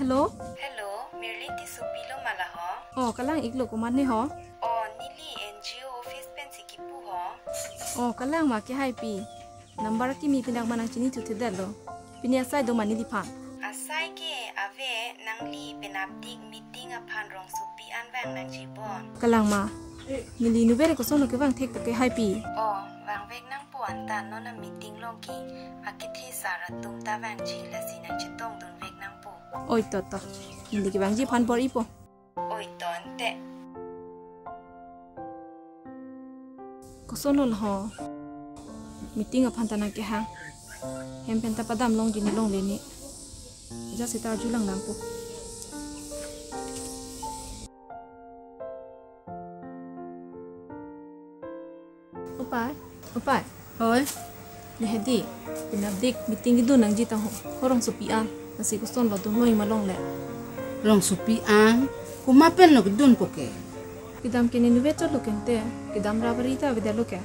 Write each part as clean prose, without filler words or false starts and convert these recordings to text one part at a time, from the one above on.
hello. Hello, Merlin ti supilo mala ho? Oh, kalang iklo kuman ni ho. Oh, nili NGO office pen sikipu ho? Oh, kalang ma ke hai pi. Number ki mi pinang manang chini tu tidelo. Pini asai do mani di pan. Asai ke ave nangli penaptik meeting apan rong supi anwang nang jibon. Kalang ma. Nili nu bere ko sono ke bang tek ke hai pi. Oh, wang vek nang puan tan no na meeting longki. Akithi sara tum ta wang ji la sinang chitong dun vek nang pu. Oi to. Nili ke bang ji pan por ipo. Oi tonte. Ko sono lo ho. Meeting apan tanang ke hang. Hem penta padam long jini long leni. Ja sita julang nang pu. Upai. Hoi, Lehedi. Pinabdik meeting itu nang jita ho. Horong supian. Nasi kuson lo dun loi malong le. rong supian, kumapen lo gedun poke. Kidam kini nu beto lo kente. Kidam rabarita beda lo ke.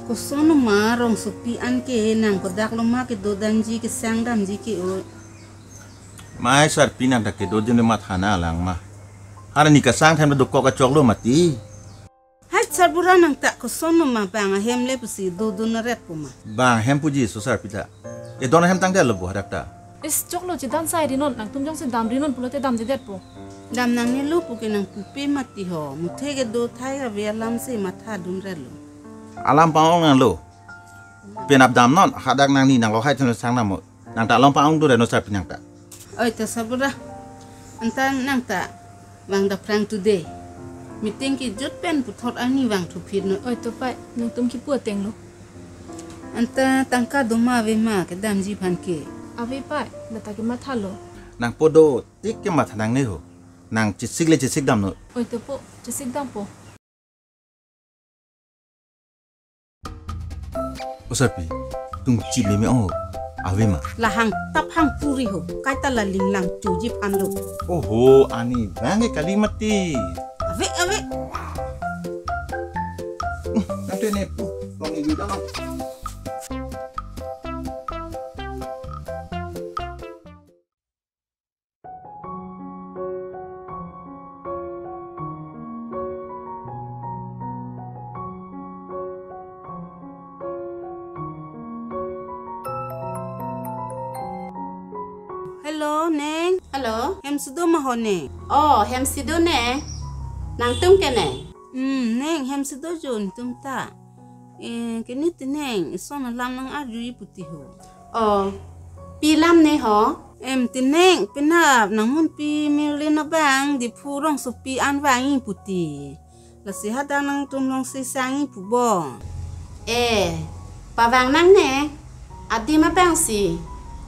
Kosono ma rong supian ke nang kodak lo ma ke dodanji ke sangdam ji ke o. Mai sar pinang tak ke dodin mat hana lang ma. Hara ni kasang tham do ko ka choklo mati. Hai sarbura nang tak kosono ma bang hem le pusi dodun ret puma. Bang hem puji so sar pita. E dona hem tang del bo hadak ta. Is choklo jidan sai rinon nang tumjong se dam rinon pulote dam jedet po. Dam nang ni lu puke nang pupe mati ho, muthe ke do thai ra velam se matha dun ret lo. Alam paong nang lo. Penap dam non hadak nang ni nang lo hai tan sang nam. Nang ta lom paong do re no sar pinang ta. Oi ta sarbura. Antan nang ta wang da prang today. Meeting ki jut pen puthot ani wang thu phir no. Oi to pai nang tum ki pu teng lo. Anta tangka doma ve ma ke dam ji phan ke. Ave pai lata ki matha lo. Nang podo tik ke mat nang ne ho. Nang chisik le chisik dam no. Oi to po chisik dam po. Osarpi. Tung chi le me o. Ave ma. La hang tap hang puri ho kai ta la ling lang chu ji phan lo. Oho ani bange kalimati. Ave Nanti ne pu. Long ni dang. hello neng Hello? hem sudo ma ho ne. Oh, hem sido ne. Nang tum ke ne. Neng hem sudo jon tum ta. Kini ti neng son lam nang a ju puti ho. Oh, pilam ne ho? Em ti neng pinap nang mun pi Merlin na bang di purong supi an wangi puti. La si hadang nang tum long si sangi pu bo. Pawang nang ne. Adi ma bang si.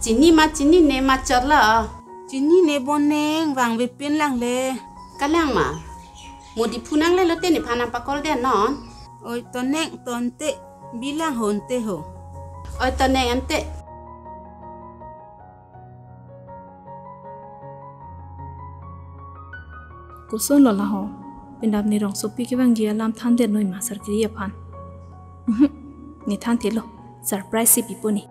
Cini ne ma charla. Chini ne bon neng wang ve pin lang le. Kalang ma. Modi punang le lote ni panam pakol de non. Oi to neng ton te bilang hon te ho. Oi to ne ante. Ko sono la ho. Pinab ni rong sopi ki bang ji alam than de noi ma sar kri aphan. Ni than te lo. Surprise si pipo ni.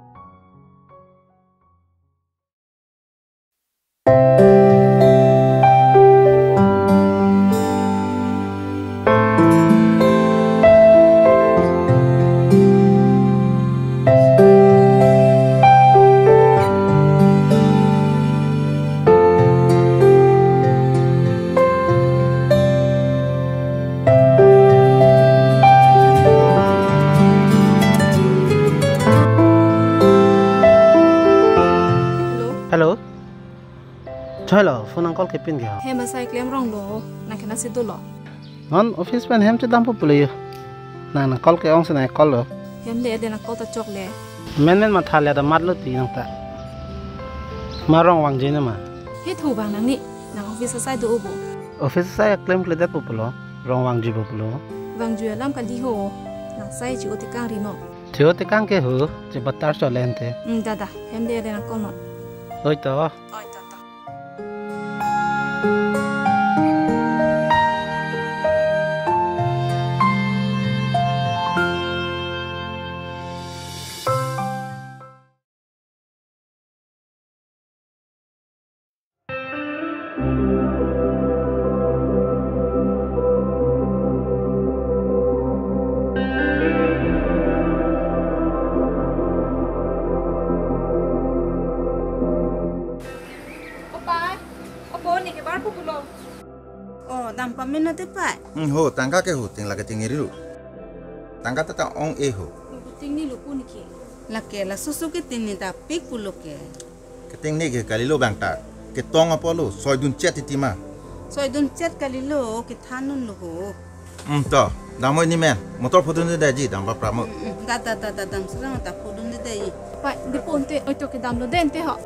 Hello. Chalo, phone uncle kepin gya. He ma sai klem rong lo. Na kana se do lo. Non office pen hem chedam po pulay. Na call ke ong sa call lo. Hem le de na ko ta chok le. Men ma thala da mat lo ti nang ta. Marong wang jina ma. He thu bang nang ni. Nang office sai do ubo. Office sa claim kle dat po pulo. Rong wang ji po pulo. Wang ju alam ka di ho. Nang sai ji oti kang ri no. Theo te kang ke ho, je batar so lente. Dada. Hem le de na ko no. Oi to. Oi ta ta. dampa mena te pai. Ho tangka ke ho ting la ke ting iri lu. Tangka ta ong e ho. Ting ni lupu ni ke. La ke la susu ke tini da pik pulo ke. Ke ting ni ke kali lo bang ta. Ke tong apa lo soi dun chat titima. Soi dun chat kali lo ke thanun lo ho. To. Damoy ni men. Motor photo ni da ji dam ba pramo. Da dam serang ta pudun de dai. Pai di ponte oi to ke dam lo den te ho.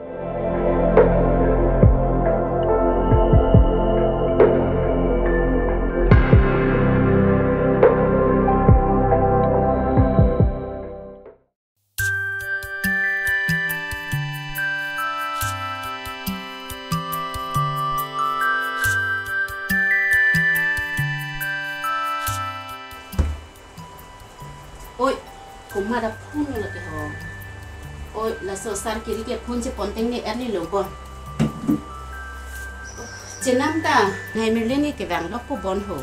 Oi, kuma da phun lo ke ho. Oi, la so sar kiri ke phun che ponteng ni erni lo bon. Chenam ta, ngai merleni ke bang lo ko bon ho.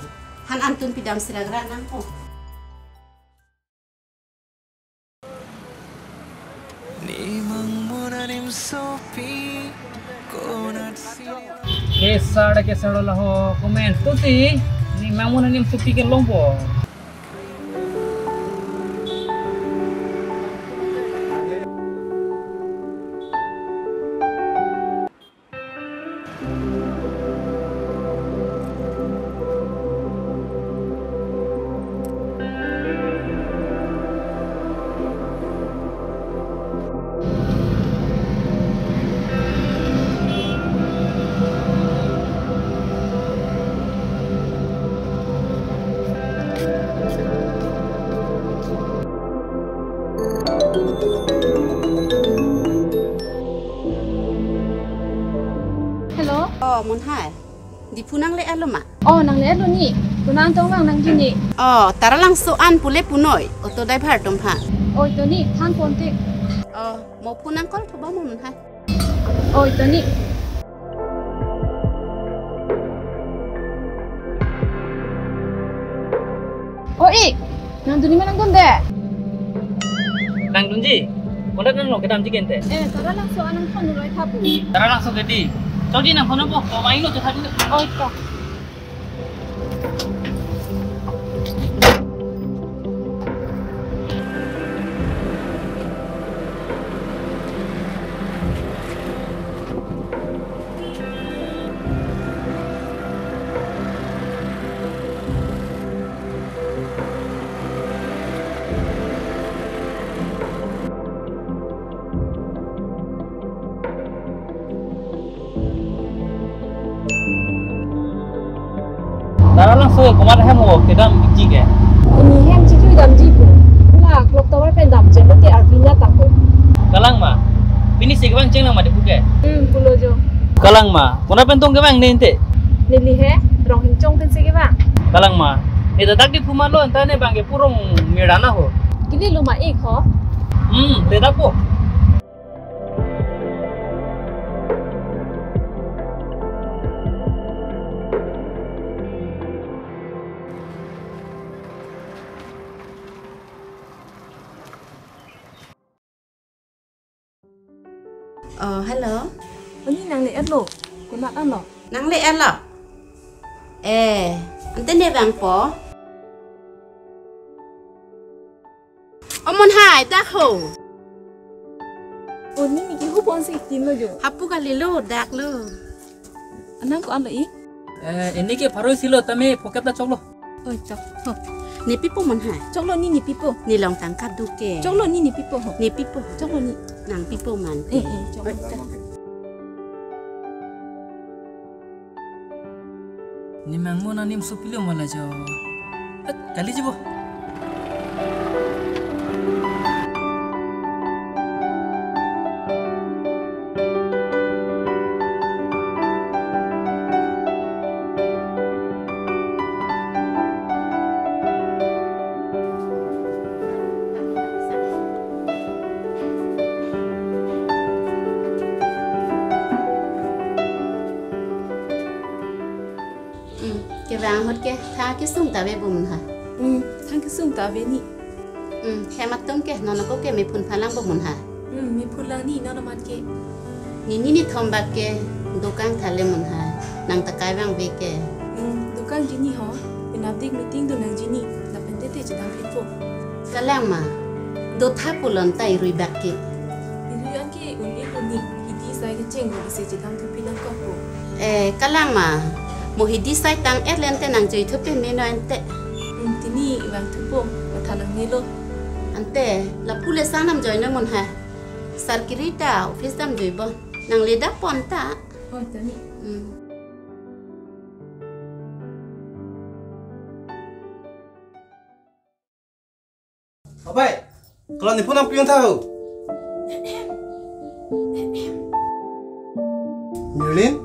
Han antun pidam siragra nang ho. ke sado lah ho komen tu ti ni mamun nim supi ke lombo. Hello. Oh, mun hai. Di punang le alo ma. Oh, nang le lo ni. Kunang tong wang nang jini. Oh, tara lang so an pule punoi. Oto dai bhar tom pha. Oi to ni thang ponte. Oh, mo punang kol thoba mo mun hai. Oi to ni. Oi, nang duni manang gonde. Nang dunji, kondak nang lo ke dam jigen te. Tara lang so anang thon roi thapu. Tara langsung ke di. Coji nang kono po, ko main lo chat dulu. Oi to. Tara langsung ko mar hem wo ke dam jige. Ini hem chi chui dam ji pu. La klok to war pen dam chen lo te arvinya tak ko. Kalang ma. Bini se bang ceng nang ma de buke. Pulo jo. Kalang ma, kona pentong ke bang nente. Nili he rong hin chong pen se ke ba. Kalang ma. Ni dadak di puma lo entane bang ke purong mirana ho. Kili lo ma ek ho. Dadak po. Oh, hello. Ini nang le lo. Kuna an lo. Nang le alo. Ante ne bang po. Omun hai dak ho. Ini ni ki hu pon se tin lo jo. Hapu kali lo dak lo. Anang ko an lo i. Ini ke paroi silo tame poket la choklo. Oi to. Ho. Ni pipo mun hai. Chok lo ni ni pipo. Ni long tang kat du ke. Chok lo ni ni pipo ho. Ni pipo. Chok lo ni. Nang pipo man. Chok lo. Ni mangmo na nim supilo mala jo. Kali jibo. Ke bang hot ke tha ke sung ta ve bum ha. Thang ke sung ta ve ni. He mat tom ke non ko ke me phun phalang bum ha. Mi phula ni na mat ke. Ni thom ba ke dukan thale mun ha. Nang ta kai bang ve ke. kang jini ho penabdik meeting tu nang jini la pentete jidang pitpo kalang ma do thapulon tai rui bakki ilu yang ki uni uni hidi sai ke ceng lo se jidang tu pinang ko po kalang ma mo hidi sai tang lente nang joi thupe me no ante tini iwang tu po mathalang ni lo ante la pule sanam joi na mon ha sarkirita office dam joi bo nang leda ponta oh tani Abai, kalau ni pun ang piyong tahu. Merlin,